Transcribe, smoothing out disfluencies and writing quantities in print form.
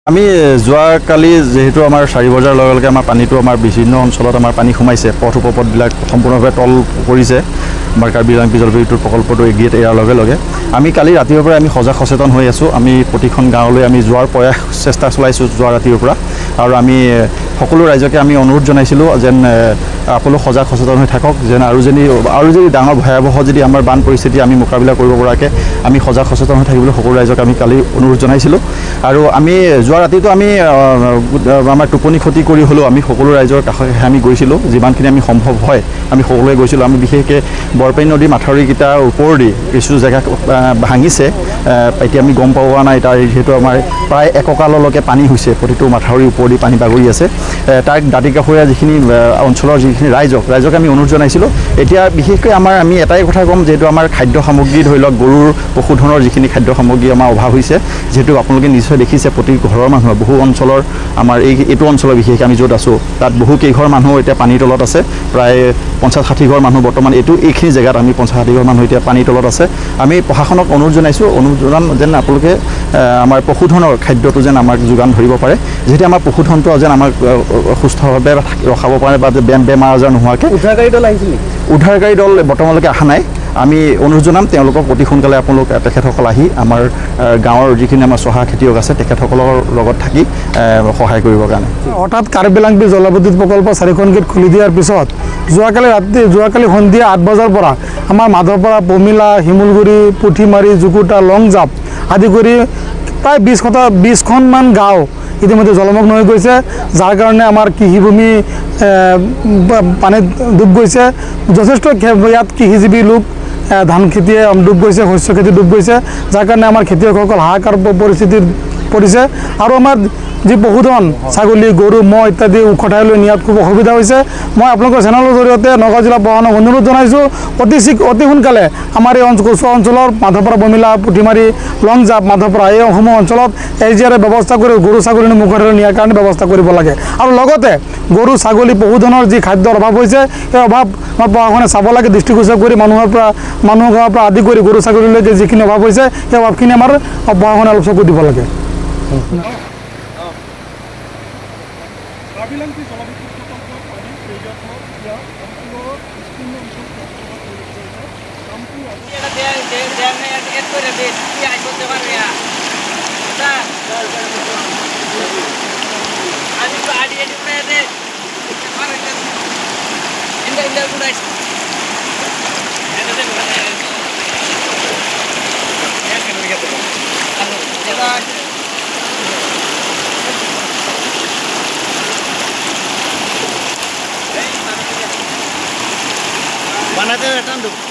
আমি যোৱাকালি যেহেতু আমাৰ 4 বজাৰ লগে লগে আমাৰ পানীটো আমাৰ বিভিন্ন অঞ্চলত আমাৰ পানী সোমাইছে পথ উপপথবিলাক সম্পূৰ্ণভাৱে তল পৰিছে আমাৰ কাৰ্বি আংলং জল বিদ্যুৎ প্ৰকল্পটো এগিয়েট ইয়াৰ লগে লগে আমি কালি ৰাতিৰ পৰা আমি সজাগ সচেতন হৈ আছোঁ আমি প্ৰতিখন গাঁৱলৈ আমি যোৱাৰ প্ৰয়াস চেষ্টা চলাইছোঁ যোৱা ৰাতিৰ পৰা আৰু আমি সকলো ৰাইজকে আমি অনুৰোধ জনাইছিলোঁ যেন আপোনালোক সজাগ সচেতন হৈ থাকক যেন আৰু যদি ডাঙৰ ভয়াৱহ যদি আমাৰ বান পৰিস্থিতি আমি মোকাবিলা কৰিব পৰাকৈ আমি সজাগ সচেতন হৈ থাকিবলৈ সকলো ৰাইজক আমি কালি অনুৰোধ জনাইছিলোঁ আৰু আমি যোৱা ৰাতিটো আমি আমাৰ টোপনি ক্ষতি কৰি হ'লেও আমি সকলো ৰাইজৰ কাষে আমি গৈছিলোঁ যিমানখিনি আমি সম্ভৱ হয় আমি সকলোৱে গৈছিলোঁ আমি বিশেষকৈ বৰপেই নদীৰ মাথাউৰিকেইটাৰ ওপৰেদি কিছু জেগা ভাঙিছে এতিয়া আমি গম পোৱা নাই তাৰ যিহেতু আমাৰ প্ৰায় এককাললৈকে পানী হৈছে প্ৰতিটো মাথাউৰিৰ ওপৰেদি পানী বাগৰি আছে তাৰ দাঁতিকাষৰীয়া যিখিনি অঞ্চলৰ যিখিনি ৰাইজক আমি অনুৰোধ জনাইছিলোঁ এতিয়া বিশেষকৈ আমি এটাই কথা ক'ম যিহেতু আমাৰ খাদ্য সামগ্ৰী ধৰি লওক গৰুৰ পশুধনৰ যিখিনি খাদ্য সামগ্ৰী আমাৰ অভাৱ হৈছে যিহেতু আপোনালোকে নিশ্চয় দেখিছে প্ৰতি ঘৰৰ মানুহৰ বহু অঞ্চলৰ আমাৰ এইটো অঞ্চলৰ বিশেষকৈ আমি য'ত আছোঁ তাত বহু কেইঘৰ মানুহ এতিয়া পানীৰ তলত আছে প্ৰায় 50-60 ঘৰ মানুহ বৰ্তমান এইখিনি জেগাত আমি 50-60 ঘৰ মানুহ এতিয়া পানীৰ তলত আছে আমি প্ৰশাসনক অনুৰোধ জনাইছোঁ যেন আপোনালোকে আমাৰ পশুধনৰ খাদ্যটো যেন আমাক যোগান ধৰিব পাৰে যিহেতু আমাৰ পশুধনটো যেন আমাক সুস্থভাৱে ৰখাব পাৰে বা বেমাৰ আজাৰ নোহোৱাকৈ উদ্ধাৰকাৰী দল আহিছিল নেকি উদ্ধাৰকাৰী দল বৰ্তমানলৈকে অহা নাই আমি অনুৰোধ জনাম তেওঁলোকক অতি সোনকালে আপোনালোক তেখেতসকল আহি আমাৰ গাঁৱৰ যিখিনি আমাৰ চহা খেতিয়ক আছে তেখেতসকলৰ লগত থাকি সহায় কৰিবৰ কাৰণে হঠাৎ কাৰ্বি আংলং জলবিদ্যুৎ প্ৰকল্প 4খন গেট খুলি দিয়াৰ পিছত যোৱাকালি সন্ধিয়া 8 বজাৰ পৰা আমাৰ মাধৱপাৰা পমিলা শিমুলগুৰি পুঠিমাৰি জুকুটা লংজাপ আদি কৰি প্ৰায় 20খনমান গাঁও ইতিমধ্যে জলমগ্ন হৈ গৈছে যাৰ কাৰণে আমাৰ কৃষিভূমি পানীত ডুব গৈছে যথেষ্ট ইয়াত কৃষিজীৱী লোক ধান খেতিয়ে ডুব গৈছে শস্য খেতি ডুব গৈছে যাৰ কাৰণে আমাৰ খেতিয়কসকল হাহাকাৰ পৰিস্থিতিত পৰিছে আৰু আমাৰ যি পশুধন ছাগলী গৰু ম'হ ইত্যাদি ওখ ঠাইলৈ নিয়াত খুব অসুবিধা হৈছে মই আপোনালোকৰ চেনেলৰ জৰিয়তে নগাঁও জিলা প্ৰশাসনক অনুৰোধ জনাইছোঁ অতি সোনকালে আমাৰ এই অঞ্চলৰ মাধৱপাৰা বমিলা পুঠিমাৰি লংজাপ মাধৱপাৰা এইসমূহ অঞ্চলত এজিআৰে ব্যৱস্থা কৰি গৰু ছাগলী মুখ ঠাইলৈ নিয়াৰ কাৰণে ব্যৱস্থা কৰিব লাগে আৰু লগতে গৰু ছাগলী পশুধনৰ যি খাদ্যৰ অভাৱ হৈছে সেই অভাৱ আমাৰ প্ৰশাসনে চাব লাগে দৃষ্টিগোচৰ কৰি মানুহৰ পৰা আদি কৰি গৰু ছাগলীলৈকে যিখিনি অভাৱ হৈছে সেই অভাৱখিনি আমাৰ প্ৰশাসনে অলপ চকু দিব লাগে Mana tu datang tu?